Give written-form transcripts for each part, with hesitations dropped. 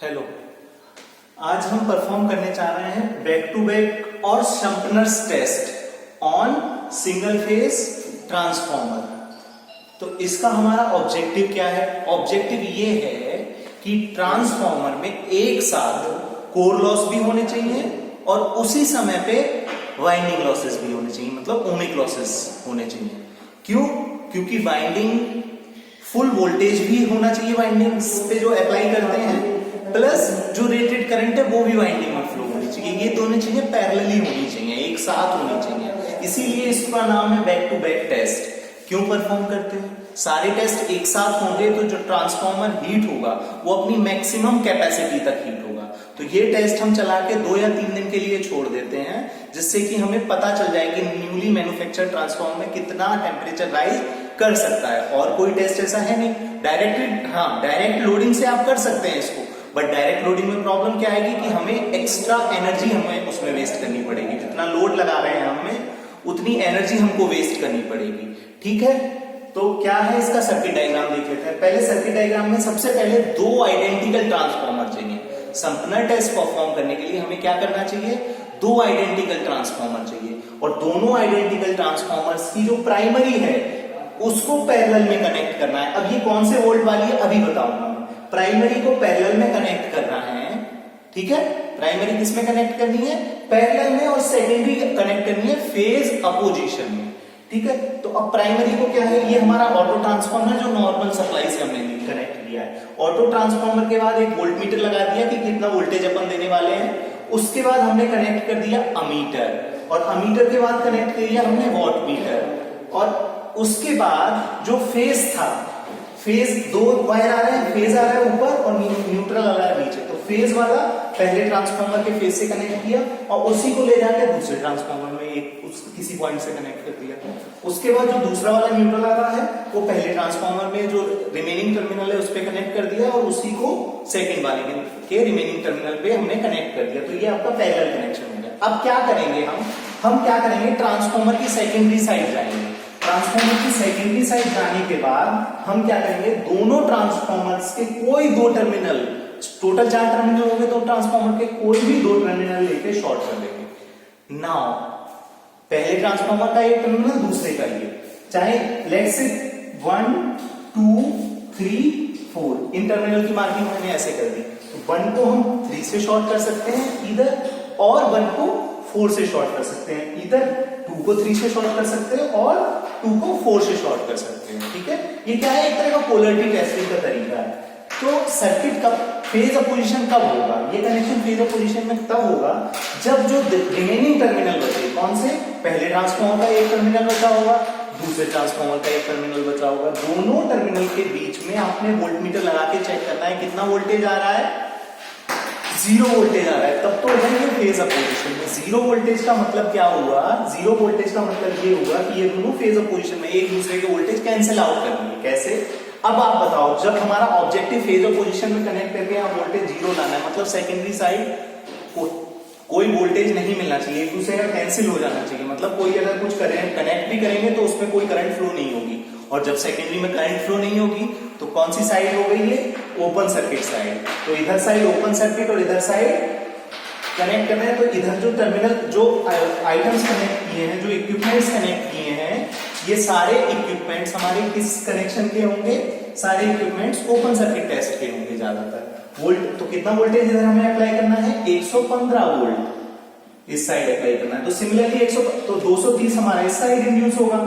Hello, आज हम perform करने जा रहे हैं बैक टू बैक और Sumpner's test on single phase transformer. तो इसका हमारा ऑब्जेक्टिव क्या है? ऑब्जेक्टिव ये है कि ट्रांसफॉर्मर में एक साथ कोर लॉस भी होने चाहिए और उसी समय पे वाइंडिंग लॉसेस भी होने चाहिए, मतलब ओमिक लॉसेस होने चाहिए। क्यों? क्योंकि वाइंडिंग फुल वोल्टेज भी होना चाहिए वाइंडिंग्स पे जो अप्लाई करते हैं, प्लस जो रेटेड करंट है वो भी वाइंडिंग में फ्लो होनी चाहिए। ये दोनों चीजें पैरेलली होनी चाहिए, एक साथ होनी चाहिए। इसीलिए इसका नाम है बैक टू बैक टेस्ट। क्यों परफॉर्म करते हैं? सारे टेस्ट एक साथ होंगे तो जो ट्रांसफॉर्मर हीट होगा वो अपनी मैक्सिमम कैपेसिटी तक हीट होगा। तो ये टेस्ट हम चला के 2 या 3 दिन के लिए छोड़ देते हैं, जिससे कि हमें पता चल जाए कि न्यूली मैन्युफैक्चर्ड ट्रांसफॉर्मर में कितना टेम्परेचर राइज कर सकता है। और कोई टेस्ट ऐसा है नहीं, डायरेक्ट लोडिंग से आप कर सकते हैं इसको, बट डायरेक्ट लोडिंग में प्रॉब्लम क्या आएगी कि हमें एक्स्ट्रा एनर्जी हमें उसमें वेस्ट करनी पड़ेगी। जितना लोड लगा रहे हैं हमें उतनी एनर्जी हमको वेस्ट करनी पड़ेगी। ठीक है, तो क्या है इसका सर्किट डायग्राम देख लेते हैं। पहले सर्किट डायग्राम में सबसे पहले 2 आइडेंटिकल ट्रांसफॉर्मर चाहिए। शंपनर टेस्ट परफॉर्म करने के लिए हमें क्या करना चाहिए? 2 आइडेंटिकल ट्रांसफॉर्मर चाहिए और दोनों आइडेंटिकल ट्रांसफॉर्मर्स की जो प्राइमरी है उसको पैरेलल में कनेक्ट करना है। अब ये कौन से वोल्ट वाली है अभी बताऊंगा। प्राइमरी को पैरेलल में कनेक्ट करना है, ठीक है। प्राइमरी किस में कनेक्ट करनी है? पैरेलल में, और सेकेंडरी कनेक्ट करनी है फेज अपोजिशन में, ठीक है। तो अब प्राइमरी को क्या है, ये हमारा ऑटो ट्रांसफॉर्मर जो नॉर्मल सप्लाई से हमने कनेक्ट किया है। ऑटो ट्रांसफॉर्मर के बाद एक वोल्ट मीटर लगा दिया कि कितना वोल्टेज अपन देने वाले हैं। उसके बाद हमने कनेक्ट कर दिया अमीटर, और अमीटर के बाद कनेक्ट कर दिया हमने वॉट मीटर। और उसके बाद जो फेज था, फेज 2 वायर आ रहे हैं, फेज आ रहा है ऊपर और न्यूट्रल आ रहा है नीचे। तो फेज वाला पहले ट्रांसफॉर्मर के फेज से कनेक्ट किया और उसी को ले जाकर दूसरे ट्रांसफॉर्मर में किसी पॉइंट से कनेक्ट कर दिया। उसके बाद जो दूसरा वाला न्यूट्रल आ रहा है वो पहले ट्रांसफॉर्मर में जो रिमेनिंग टर्मिनल है उस पर कनेक्ट कर दिया और उसी को सेकेंड वाले के रिमेनिंग टर्मिनल पे हमने कनेक्ट कर दिया। तो ये आपका पैरेलल कनेक्शन हो गया। अब क्या करेंगे हम क्या करेंगे, ट्रांसफॉर्मर की सेकेंडरी साइड जाएंगे। ट्रांसफॉर्मर की सेकेंडरी साइड जाने के बाद हम क्या करेंगे, दोनों ट्रांसफॉर्मर्स के कोई 2 टर्मिनल, टोटल 4 टर्मिनल हो गए तो ट्रांसफॉर्मर के कोई भी 2 टर्मिनल लेके शॉर्ट कर देंगे। नाउ पहले ट्रांसफॉर्मर का एक टर्मिनल, दूसरे का ये, चाहे लेट्स से 1 2 3 4 इन टर्मिनल की मार्किंग मैंने ऐसे कर दी। तो 1 को हम 3 से शॉर्ट कर सकते हैं इधर, और 1 को 4 से शॉर्ट कर सकते हैं इधर, 2 को 3 से शॉर्ट कर सकते हैं और 2 को 4 से शॉर्ट कर सकते हैं। ठीक है, ये क्या है, एक तरह का पोलैरिटी टेस्टिंग का तरीका है। तो सर्किट कब फेज अपोजिशन कब होगा, ये कनेक्शन फेज अपोजिशन में तब होगा जब जो रिमेनिंग टर्मिनल बचे, कौन से, पहले ट्रांसफॉर्मर का एक टर्मिनल बचा होगा, दूसरे ट्रांसफॉर्मर का एक टर्मिनल बचा होगा। दोनों टर्मिनल के बीच में आपने वोल्टमीटर लगा के चेक करना है कितना वोल्टेज आ रहा है। 0 वोल्टेज आ रहा है तब तो है फेज अपोजिशन में। 0 वोल्टेज का मतलब क्या हुआ, 0 वोल्टेज का मतलब ये हुआ कि ये दोनों फेज अपोजिशन में एक दूसरे के वोल्टेज कैंसिल आउट कर देंगे। कैसे? अब आप बताओ, जब हमारा ऑब्जेक्टिव फेज अपोजिशन में कनेक्ट करके यहाँ वोल्टेज 0 लाना है, मतलब सेकेंडरी साइड कोई वोल्टेज नहीं मिलना चाहिए, एक दूसरे का कैंसिल हो जाना चाहिए। मतलब कोई अगर कुछ कनेक्ट भी करेंगे तो उसमें कोई करंट फ्लो नहीं होगी। और जब सेकेंडरी में करंट फ्लो नहीं होगी तो कौन सी साइड हो गई है, ओपन सर्किट साइड। तो इधर साइड ओपन सर्किट और इधर साइड कनेक्ट करना है। तो इधर जो टर्मिनल, जो आइटम्स कनेक्ट किए हैं, जो इक्विपमेंट्स कनेक्ट किए हैं, ये सारे इक्विपमेंट्स हमारे किस कनेक्शन के होंगे, सारे इक्विपमेंट्स ओपन सर्किट टेस्ट के होंगे ज्यादातर। वोल्ट तो कितना वोल्टेज इधर हमें अप्लाई करना है, 115 वोल्ट इस साइड अप्लाई करना है। तो सिमिलरली 230 हमारा इस साइड इंड्यूस होगा।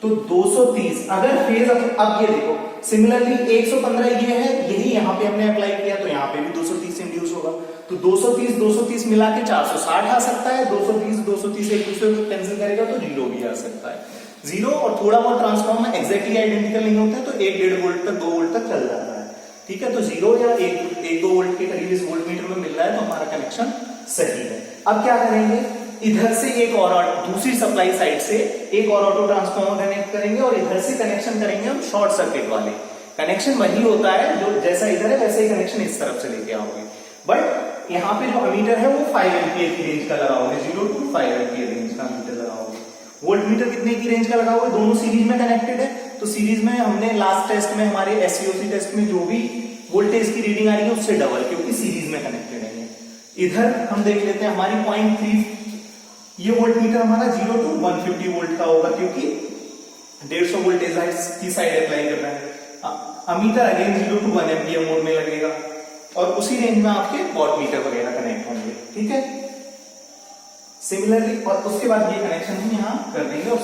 तो 230 अगर फेज, अब ये देखो सिमिलरली 115 ये है, यही यहाँ पे हमने अप्लाई किया तो यहाँ पे भी 230 इंड्यूस होगा। तो 230 मिला के 460 आ सकता है। 230 एक दूसरे को कैंसिल करेगा तो 0 भी आ सकता है। 0 और थोड़ा बहुत ट्रांसफॉर्मर एग्जैक्टली आइडेंटिकल नहीं होते तो 1-1.5 वोल्ट तक 2 वोल्ट तक चल जाता है। ठीक है, तो 0 या 1-2 वोल्ट के करीब इस वोल्ट मीटर में मिल रहा है तो हमारा कनेक्शन सही है। अब क्या करेंगे, इधर से एक और दूसरी सप्लाई साइड से एक और ऑटो ट्रांसफॉर्मर कनेक्ट करेंगे और इधर से कनेक्शन करेंगे हम शॉर्ट सर्किट वाले। कनेक्शन वही होता है जो जैसा इधर है वैसे ही कनेक्शन इस तरफ से लेके आओगे, बट यहाँ पे जो अमीटर है वो 5 एम्पियर की रेंज का लगाओगे, 0 to 5 एम्पियर रेंज का मीटर लगाओगे। वोल्ट मीटर कितने की रेंज का लगाओगे, दोनों सीरीज में कनेक्टेड है। तो सीरीज में हमने लास्ट टेस्ट में, हमारे एससीओसी टेस्ट में जो भी वोल्टेज की रीडिंग आ रही है उससे डबल, क्योंकि सीरीज में कनेक्टेड है। इधर हम देख लेते हैं हमारी 0.3, ये वोल्ट मीटर हमारा 0 to 150 वोल्ट का होगा, क्योंकि 150 वोल्टेज की साइड अप्लाई कर रहा है। Ammeter again 0 to 1 ampere mode में लगेगा, और उसी रेंज में आपके वॉट मीटर वगैरह कनेक्ट होंगे, ठीक है। सिमिलरली, और उसके बाद ये कनेक्शन हम यहाँ कर देंगे।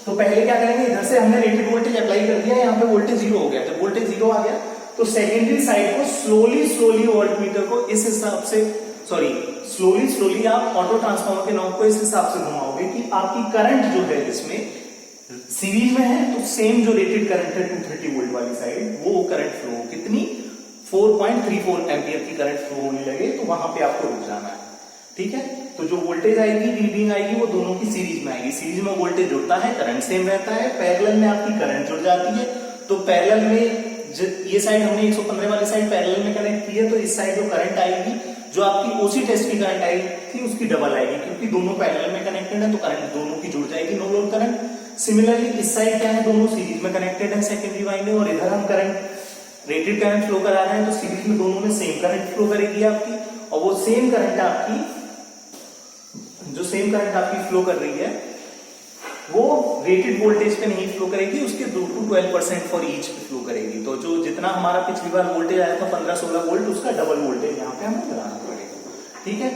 तो पहले क्या करेंगे, इधर से हमने रेटेड वोल्टेज अप्लाई कर दिया, यहाँ पे वोल्टेज 0 हो गया, तो वोल्टेज 0 आ गया, तो सेकेंडरी साइड को स्लोली वोल्ट मीटर को इस हिसाब से, स्लोली आप ऑटो ट्रांसफार्मर के नॉब को इस हिसाब से घुमाओगे कि आपकी करंट जो है इसमें सीरीज में है, तो सेम जो रेटेड करंट है 230 वोल्ट वाली साइड, वो करंट फ्लो कितनी 4.34 एम्पियर की करंट फ्लो होने लगे, तो वहां पे आपको रुक जाना है, ठीक है। तो जो वोल्टेज आएगी, रीडिंग आएगी, वो दोनों की सीरीज में आएगी। सीरीज में वोल्टेज जुड़ता है, करंट सेम रहता है, पैरेलल में आपकी करंट जुड़ जाती है। तो पैरेलल में ये साइड हमने 115 वाली साइड पैरेलल में कनेक्ट की है, तो इस साइड जो करंट आएगी, जो आपकी ओसी टेस्ट की करंट आई थी उसकी डबल आएगी, क्योंकि दोनों पैरेलल में कनेक्टेड है, तो करंट दोनों की जुड़ जाएगी, नो लोड करंट। सिमिलरली इस साइड क्या है, दोनों सीरीज में कनेक्टेड है सेकेंडरी वाइंडिंग, और इधर हम करंट रेटेड करंट फ्लो करा रहे हैं, तो सीरीज में दोनों में सेम करंट फ्लो करेगी आपकी, और वो सेम करंट आपकी जो सेम करंट आपकी फ्लो कर रही है वो रेटेड वोल्टेज पे नहीं फ्लो करेगी, उसके 2 to 12% फॉर ईच पे फ्लो करेगी। तो जो जितना हमारा पिछली बार वोल्टेज आया था 15-16 वोल्ट, उसका डबल वोल्टेज यहाँ पे हमें लगाना पड़ेगा, ठीक है।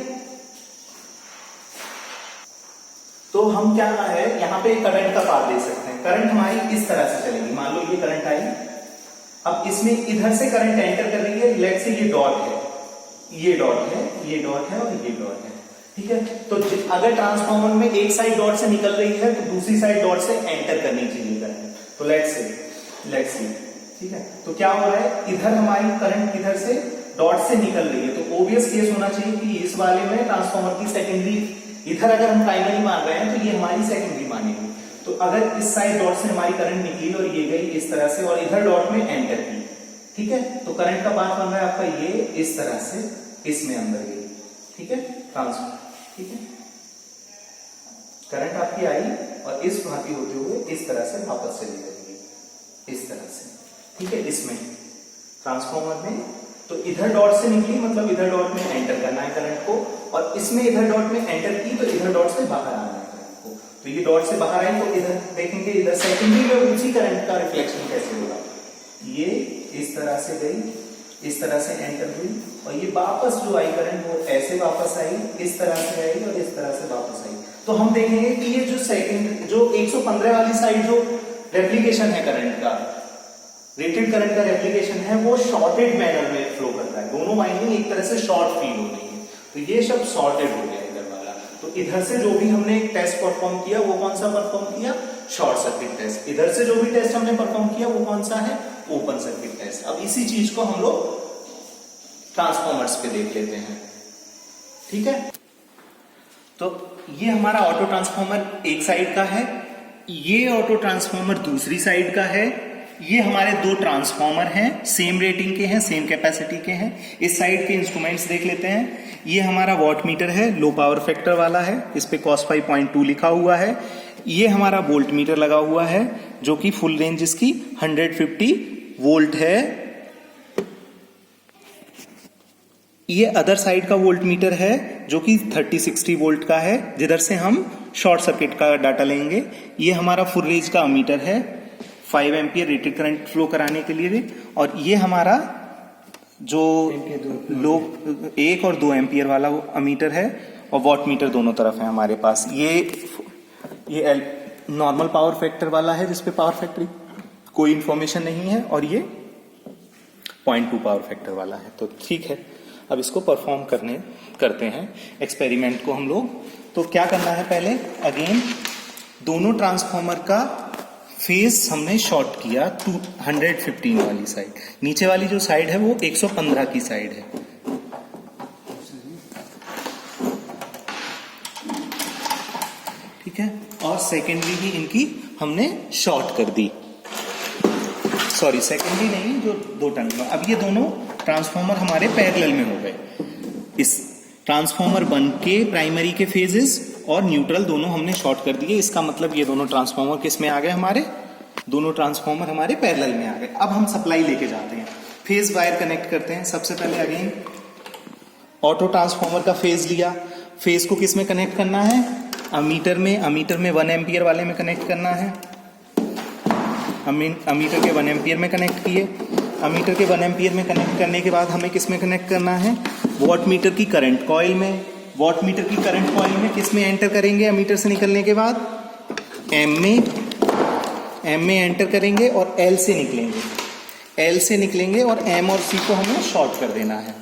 तो हम क्या है, यहाँ पे करंट का पाथ दे सकते हैं। करंट हमारी इस तरह से चलेगी, मान लो ये करंट आई, अब इसमें इधर से करंट एंटर कर रही है, लेट से ये डॉट है, ये डॉट है, ये डॉट है, और ये डॉट है, ठीक है। तो अगर ट्रांसफार्मर में एक साइड डॉट से निकल रही है, तो दूसरी साइड डॉट से एंटर करनी चाहिए करंट। तो लेट्स सी, ठीक है। तो क्या हो रहा है, इधर हमारी करंट इधर से डॉट से निकल रही है, तो ओबियस केस होना चाहिए कि इस वाले में ट्रांसफार्मर की सेकेंडरी, इधर अगर हम प्राइमरी मान रहे हैं तो ये हमारी सेकेंडरी मानेगी। तो अगर इस साइड डॉट से हमारी करंट निकली और ये गई इस तरह से, और इधर डॉट में एंटर की, ठीक है, तो करंट का पाथ बन रहा है आपका ये इस तरह से इसमें अंदर गई, ठीक है, ट्रांसफर, ठीक है। करंट आपकी आई और इस भांति होते हुए इस तरह से वापस चली जाएगी, इस तरह से, ठीक है। इसमें ट्रांसफार्मर में तो इधर डॉट से निकली, मतलब इधर डॉट में एंटर करना है करंट को, और इसमें इधर डॉट में एंटर की, तो इधर डॉट से बाहर आना है करंट को। तो ये डॉट से बाहर आई, तो इधर देखेंगे, इधर सेकेंडरी में उसी करंट का रिफ्लेक्शन कैसे होगा, ये इस तरह से गई, इस तरह से एंटर हुई, और ये वापस जो आई करंट वो ऐसे वापस आई, इस तरह से आई, और इस तरह से वापस आई। तो हम देखेंगे कि ये जो सेकंड, जो 115 वाली साइड जो रेप्लिकेशन है करंट का, रेटेड करंट का रेप्लिकेशन है, वो शॉर्टेड मैनर में फ्लो करता है, दोनों वाइंडिंग एक तरह से शॉर्ट फील हो रही है, तो ये सब शॉर्टेड हो गया इधर वाला। तो इधर से जो भी हमने टेस्ट परफॉर्म किया, वो कौन सा परफॉर्म किया, शॉर्ट सर्किट टेस्ट। इधर से जो भी टेस्ट हमने परफॉर्म किया, वो कौन सा है, ओपन सर्किट टेस्ट। अब इसी चीज को हम लोग ट्रांसफॉर्मर्स पे देख लेते हैं, ठीक है। तो ये हमारा ऑटो ट्रांसफॉर्मर एक साइड का है, ये ऑटो ट्रांसफॉर्मर दूसरी साइड का है। ये हमारे दो ट्रांसफॉर्मर हैं, सेम रेटिंग के हैं, सेम कैपेसिटी के हैं। इस साइड के इंस्ट्रूमेंट्स देख लेते हैं। ये हमारा वॉट मीटर है, लो पावर फैक्टर वाला है, इस पे cos 5.2 लिखा हुआ है। ये हमारा वोल्ट मीटर लगा हुआ है, जो कि फुल रेंज इसकी 150 वोल्ट है। ये अदर साइड का वोल्ट मीटर है, जो कि 3060 वोल्ट का है, जिधर से हम शॉर्ट सर्किट का डाटा लेंगे। ये हमारा फुल रेंज का अमीटर है, 5 एम्पियर रेटेड करंट फ्लो कराने के लिए। और ये हमारा जो लो 1 और 2 एम्पियर वाला अमीटर है, और वॉट मीटर दोनों तरफ है हमारे पास। ये नॉर्मल पावर फैक्टर वाला है, जिसपे पावर फैक्टर कोई इंफॉर्मेशन नहीं है, और ये 0.2 पावर फैक्टर वाला है। तो ठीक है, अब इसको परफॉर्म करते हैं एक्सपेरिमेंट को हम लोग। तो क्या करना है, पहले अगेन दोनों ट्रांसफॉर्मर का फेज हमने शॉर्ट किया 215 वाली साइड। नीचे वाली जो साइड है वो 115 की साइड है। ठीक है, और सेकेंडरी भी इनकी हमने शॉर्ट कर दी। सॉरी, सेकेंडरी नहीं, जो दो टर्मिनल। अब ये दोनों ट्रांसफॉर्मर हमारे पैरेलल में हो गए। इस ट्रांसफॉर्मर 1 के प्राइमरी के फेजेस और न्यूट्रल दोनों हमने शॉर्ट कर दिए। इसका मतलब ये दोनों ट्रांसफॉर्मर किस में आ गए, हमारे दोनों ट्रांसफॉर्मर हमारे पैरेलल में आ गए। अब हम सप्लाई लेके जाते हैं। फेज वायर कनेक्ट करते हैं। सबसे पहले अगेन ऑटो ट्रांसफॉर्मर का फेज लिया, फेज को किस में कनेक्ट करना है, अमीटर में। अमीटर में 1 एम्पियर वाले में कनेक्ट करना है। अमीटर के 1 एम्पियर में कनेक्ट किए। अमीटर के 1 एम्पियर में कनेक्ट करने के बाद हमें किस में कनेक्ट करना है, वॉट मीटर की करंट कॉइल में। वॉट मीटर की करंट कॉइल में किस में एंटर करेंगे, अमीटर से निकलने के बाद एम में एंटर करेंगे और एल से निकलेंगे। एल से निकलेंगे और एम और सी को हमें शॉर्ट कर देना है।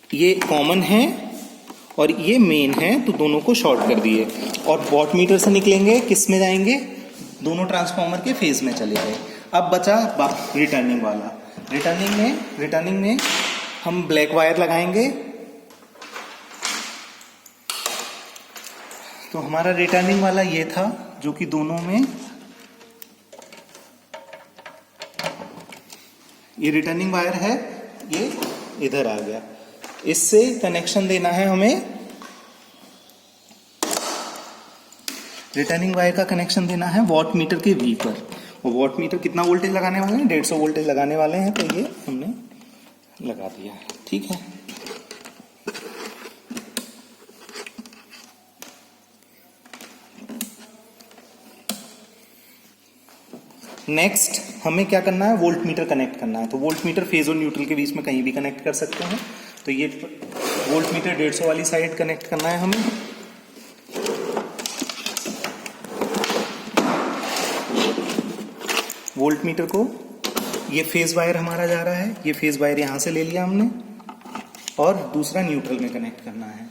ये कॉमन है और ये मेन है, तो दोनों को शॉर्ट कर दिए। और वॉट मीटर से निकलेंगे, किस में जाएंगे, दोनों ट्रांसफॉर्मर के फेज में चले गए। अब बचा रिटर्निंग वाला। रिटर्निंग में हम ब्लैक वायर लगाएंगे। तो हमारा रिटर्निंग वाला ये था, जो कि दोनों में, ये रिटर्निंग वायर है, ये इधर आ गया। इससे कनेक्शन देना है हमें, रिटर्निंग वायर का कनेक्शन देना है वॉट मीटर के वी पर। और वॉट मीटर कितना वोल्टेज लगाने वाले हैं, 150 वोल्टेज लगाने वाले हैं, तो ये हमने लगा दिया है। ठीक है, नेक्स्ट हमें क्या करना है, वोल्ट मीटर कनेक्ट करना है। तो वोल्ट मीटर फेज और न्यूट्रल के बीच में कहीं भी कनेक्ट कर सकते हैं। तो ये वोल्ट मीटर 150 वाली साइड कनेक्ट करना है हमें। वोल्ट मीटर को, ये फेज वायर हमारा जा रहा है, ये फेज वायर यहां से ले लिया हमने और दूसरा न्यूट्रल में कनेक्ट करना है।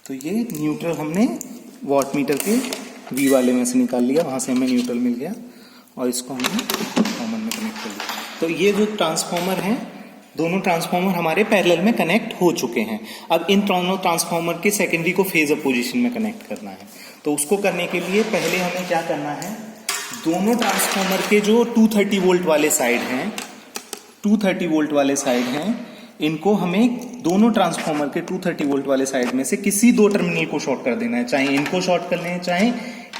तो ये न्यूट्रल हमने वॉट मीटर के वी वाले में से निकाल लिया, वहां से हमें न्यूट्रल मिल गया और इसको हमने कॉमन में कनेक्ट कर लिया। तो ये जो ट्रांसफॉर्मर हैं, दोनों ट्रांसफॉर्मर हमारे पैरेलल में कनेक्ट हो चुके हैं। अब इन दोनों ट्रांसफॉर्मर के सेकेंडरी को फेज अप पोजीशन में कनेक्ट करना है। तो उसको करने के लिए पहले हमें क्या करना है, दोनों ट्रांसफॉर्मर के जो 230 वोल्ट वाले साइड हैं, 230 वोल्ट वाले साइड हैं, इनको हमें दोनों ट्रांसफॉर्मर के 230 वोल्ट वाले साइड में से किसी दो टर्मिनल को शॉर्ट कर देना है। चाहे इनको शॉर्ट कर लें, चाहे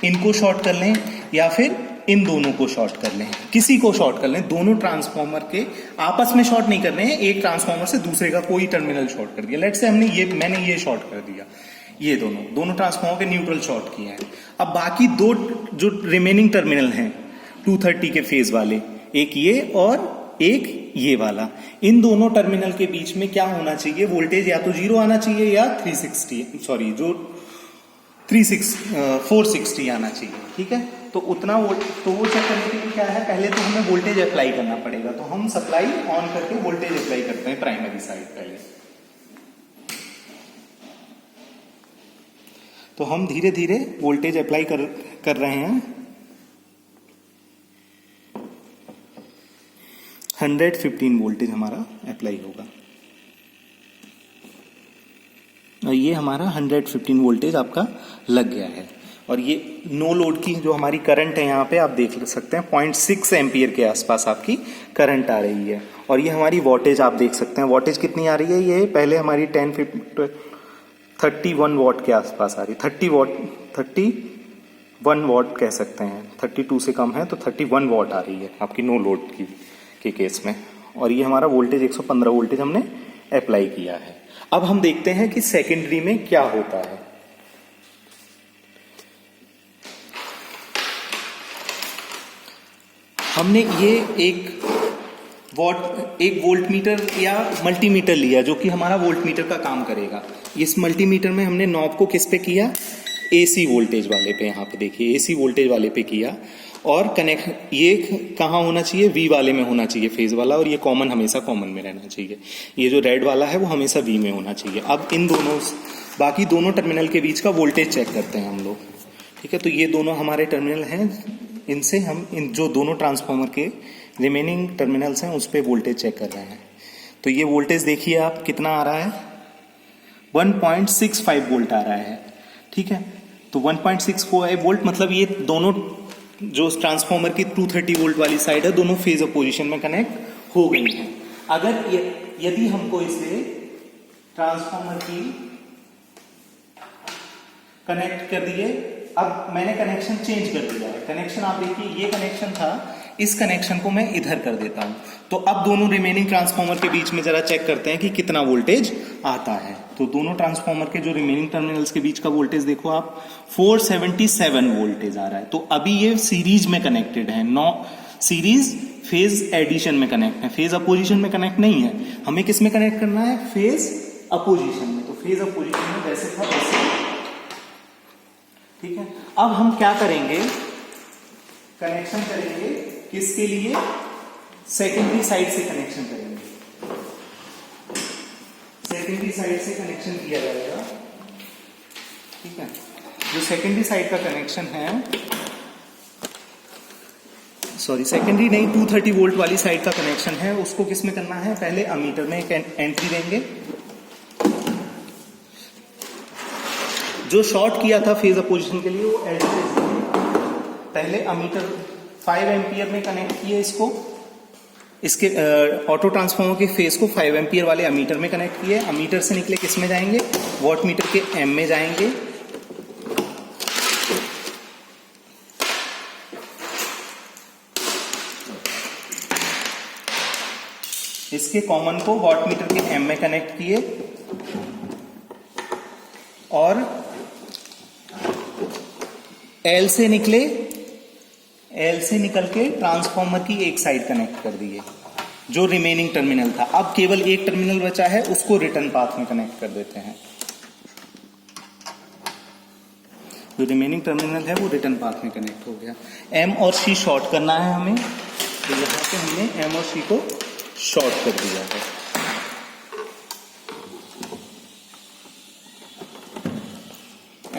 इनको शॉर्ट कर लें, या फिर इन दोनों को शॉर्ट कर लें, किसी को शॉर्ट कर लें। दोनों ट्रांसफॉर्मर के आपस में शॉर्ट नहीं करने हैं, एक ट्रांसफॉर्मर से दूसरे का कोई टर्मिनल शॉर्ट कर दिया। लेट्स से मैंने ये शॉर्ट कर दिया, ये दोनों ट्रांसफॉर्मर के न्यूट्रल शॉर्ट किए हैं। अब बाकी दो जो रिमेनिंग टर्मिनल हैं 230 के फेज वाले, एक ये और एक ये वाला, इन दोनों टर्मिनल के बीच में क्या होना चाहिए, वोल्टेज या तो 0 आना चाहिए या 460 आना चाहिए। ठीक है, तो उतना तो वो चेक करने के लिए क्या है, पहले तो हमें वोल्टेज अप्लाई करना पड़ेगा। तो हम सप्लाई ऑन करके वोल्टेज अप्लाई करते हैं प्राइमरी साइड पहले। तो हम धीरे धीरे वोल्टेज अप्लाई कर रहे हैं। 115 वोल्टेज हमारा अप्लाई होगा और ये हमारा 115 वोल्टेज आपका लग गया है। और ये नो लोड की जो हमारी करंट है, यहाँ पे आप देख सकते हैं 0.6 एम्पियर के आसपास आपकी करंट आ रही है। और ये हमारी वॉटेज आप देख सकते हैं, वॉटेज कितनी आ रही है, ये पहले हमारी 31 वॉट के आसपास आ रही है। 31 वॉट कह सकते हैं, 32 से कम है तो 31 वॉट आ रही है आपकी नो लोड के केस में। और ये हमारा वोल्टेज 115 वोल्टेज हमने अप्लाई किया है। अब हम देखते हैं कि सेकेंडरी में क्या होता है। हमने ये एक वोल्ट मीटर या मल्टीमीटर लिया, जो कि हमारा वोल्ट मीटर का काम करेगा। इस मल्टीमीटर में हमने नॉब को किस पे किया, एसी वोल्टेज वाले पे, यहाँ पे देखिए एसी वोल्टेज वाले पे किया। और कनेक्ट ये कहाँ होना चाहिए, वी वाले में होना चाहिए फेज वाला, और ये कॉमन हमेशा कॉमन में रहना चाहिए। ये जो रेड वाला है वो हमेशा वी में होना चाहिए। अब इन दोनों बाकी दोनों टर्मिनल के बीच का वोल्टेज चेक करते हैं हम लोग। ठीक है, तो ये दोनों हमारे टर्मिनल हैं, इनसे हम इन जो दोनों ट्रांसफॉर्मर के रिमेनिंग टर्मिनल्स हैं उस पर वोल्टेज चेक कर रहे हैं। तो ये वोल्टेज देखिए आप कितना आ रहा है, 1.65 वोल्ट आ रहा है। ठीक है, तो 1.65 वोल्ट मतलब ये दोनों जो ट्रांसफॉर्मर की 230 वोल्ट वाली साइड है, दोनों फेज ऑफ पोजीशन में कनेक्ट हो गई है। अगर यदि हमको इसे ट्रांसफॉर्मर की कनेक्ट कर दिए अब मैंने कनेक्शन चेंज कर दिया है। कनेक्शन आप देखिए, ये कनेक्शन था, इस कनेक्शन को मैं इधर कर देता हूं। तो अब दोनों रिमेनिंग ट्रांसफार्मर के बीच में जरा चेक करते हैं कि कितना वोल्टेज आता है। तो दोनों ट्रांसफार्मर के जो रिमेनिंग टर्मिनल्स के बीच का वोल्टेज देखो आप, 477 वोल्टेज आ रहा है। तो अभी ये सीरीज में कनेक्टेड है, सीरीज फेज एडिशन में कनेक्ट है, फेज अपोजिशन में कनेक्ट नहीं है। हमें किस में कनेक्ट करना है? फेज अपोजिशन में। तो फेज अपोजिशन में वैसे था वैसे, ठीक है। अब हम क्या करेंगे, कनेक्शन करेंगे किसके लिए? सेकेंडरी साइड से कनेक्शन करेंगे। सेकेंडरी साइड से कनेक्शन किया जाएगा, ठीक है। जो सेकेंडरी साइड का कनेक्शन है, सॉरी सेकेंडरी नहीं, 230 वोल्ट वाली साइड का कनेक्शन है, उसको किस में करना है? पहले अमीटर में एक एंट्री देंगे। जो शॉर्ट किया था फेज अपोजिशन के लिए, वो एड्रेस पहले अमीटर 5 एम्पियर में कनेक्ट किए इसको, इसके ऑटो ट्रांसफार्मर के फेज को 5 एम्पियर वाले अमीटर में कनेक्ट किए। अमीटर से निकले किस में जाएंगे? वॉट मीटर के एम में जाएंगे। इसके कॉमन को वॉट मीटर के एम में कनेक्ट किए और एल से निकले, एल से निकल के ट्रांसफार्मर की एक साइड कनेक्ट कर दिए, जो रिमेनिंग टर्मिनल था। अब केवल एक टर्मिनल बचा है, उसको रिटर्न पाथ में कनेक्ट कर देते हैं। जो रिमेनिंग टर्मिनल है वो रिटर्न पाथ में कनेक्ट हो गया। एम और सी शॉर्ट करना है हमें, तो यहां पे हमने एम और सी को शॉर्ट कर दिया है।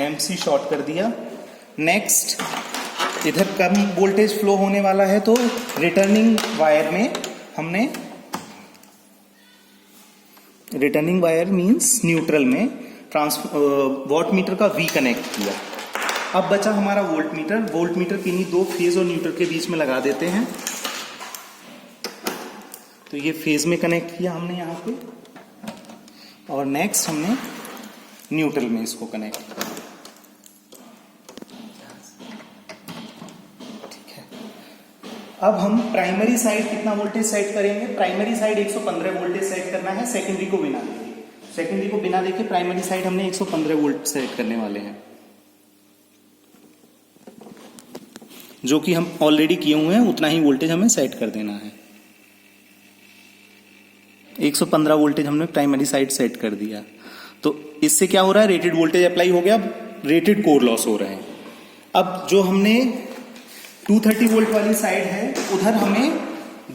एम सी शॉर्ट कर दिया। नेक्स्ट, इधर कम वोल्टेज फ्लो होने वाला है, तो रिटर्निंग वायर में हमने, रिटर्निंग वायर मींस न्यूट्रल में वॉट मीटर का वी कनेक्ट किया। अब बचा हमारा वोल्ट मीटर। वोल्ट मीटर किन्हीं दो फेज और न्यूट्रल के बीच में लगा देते हैं। तो ये फेज में कनेक्ट किया हमने यहां पे, और नेक्स्ट हमने न्यूट्रल में इसको कनेक्ट किया। अब हम प्राइमरी साइड कितना वोल्टेज सेट करेंगे? प्राइमरी साइड 115 वोल्टेज सेट करना है, सेकेंडरी को बिना देखे। सेकेंडरी को बिना देखे प्राइमरी साइड हमने 115 वोल्ट सेट करने वाले हैं, जो कि हम ऑलरेडी किए हुए हैं। उतना ही वोल्टेज हमें सेट कर देना है। 115 वोल्टेज हमने प्राइमरी साइड सेट कर दिया। तो इससे क्या हो रहा है? रेटेड वोल्टेज अप्लाई हो गया, रेटेड कोर लॉस हो रहे हैं। अब जो हमने 230 वोल्ट वाली साइड है, उधर हमें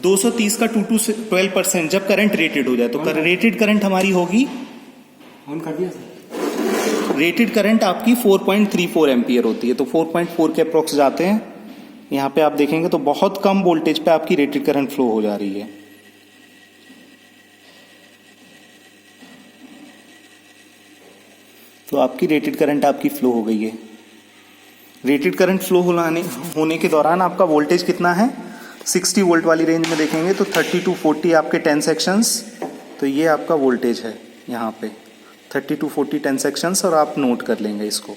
230 का 2 to 12% जब करंट रेटेड हो जाए, तो रेटेड करंट हमारी होगी, ऑन कर दिया सर, रेटेड करंट आपकी 4.34 एम्पियर होती है। तो 4.4 के अप्रोक्स जाते हैं। यहां पे आप देखेंगे तो बहुत कम वोल्टेज पे आपकी रेटेड करंट फ्लो हो जा रही है। तो आपकी रेटेड करंट आपकी फ्लो हो गई है। रेटेड करंट फ्लो होने के दौरान आपका वोल्टेज कितना है? 60 वोल्ट वाली रेंज में देखेंगे तो 30 to 40 आपके 10 सेक्शंस। तो ये आपका वोल्टेज है यहाँ पे 30 to 40 10 सेक्शंस, और आप नोट कर लेंगे इसको।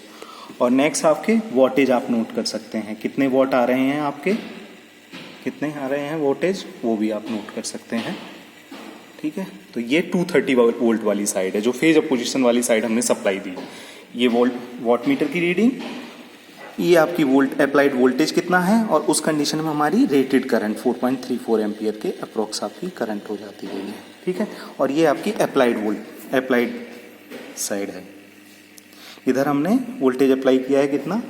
और नेक्स्ट आपके वोल्टेज आप नोट कर सकते हैं, कितने वॉट आ रहे हैं आपके, कितने आ रहे हैं वोल्टेज, वो भी आप नोट कर सकते हैं। ठीक है, तो ये 230 वोल्ट वाली साइड है, जो फेज अपोजिशन वाली साइड हमने सप्लाई दी। ये वॉट मीटर की रीडिंग, ये आपकी वोल्ट अप्लाइड वोल्टेज कितना है, और उस कंडीशन में हमारी रेटेड करंट 4.34 एम्पियर के अप्रोक्स आपकी करंट हो जाती है ये। ठीक है, और ये आपकी अप्लाइड साइड है। इधर हमने वोल्टेज अप्लाई किया है कितना,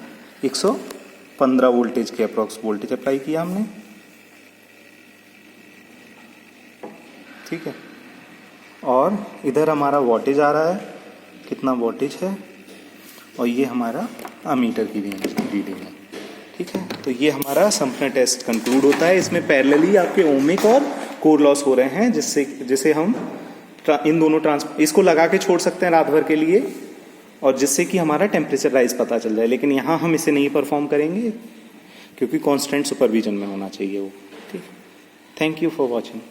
115 वोल्टेज के अप्रोक्स वोल्टेज अप्लाई किया हमने। ठीक है, और इधर हमारा वोल्टेज आ रहा है, कितना वोल्टेज है, और ये हमारा अमीटर की रीडिंग है। ठीक है, तो ये हमारा सम्पनर टेस्ट कंक्लूड होता है। इसमें पैरेलली आपके ओमिक और कोर लॉस हो रहे हैं, जिससे हम इन दोनों इसको लगा के छोड़ सकते हैं रात भर के लिए, और जिससे कि हमारा टेम्परेचर राइज पता चल जाए। लेकिन यहाँ हम इसे नहीं परफॉर्म करेंगे, क्योंकि कांस्टेंट सुपरविजन में होना चाहिए वो। ठीक, थैंक यू फॉर वॉचिंग।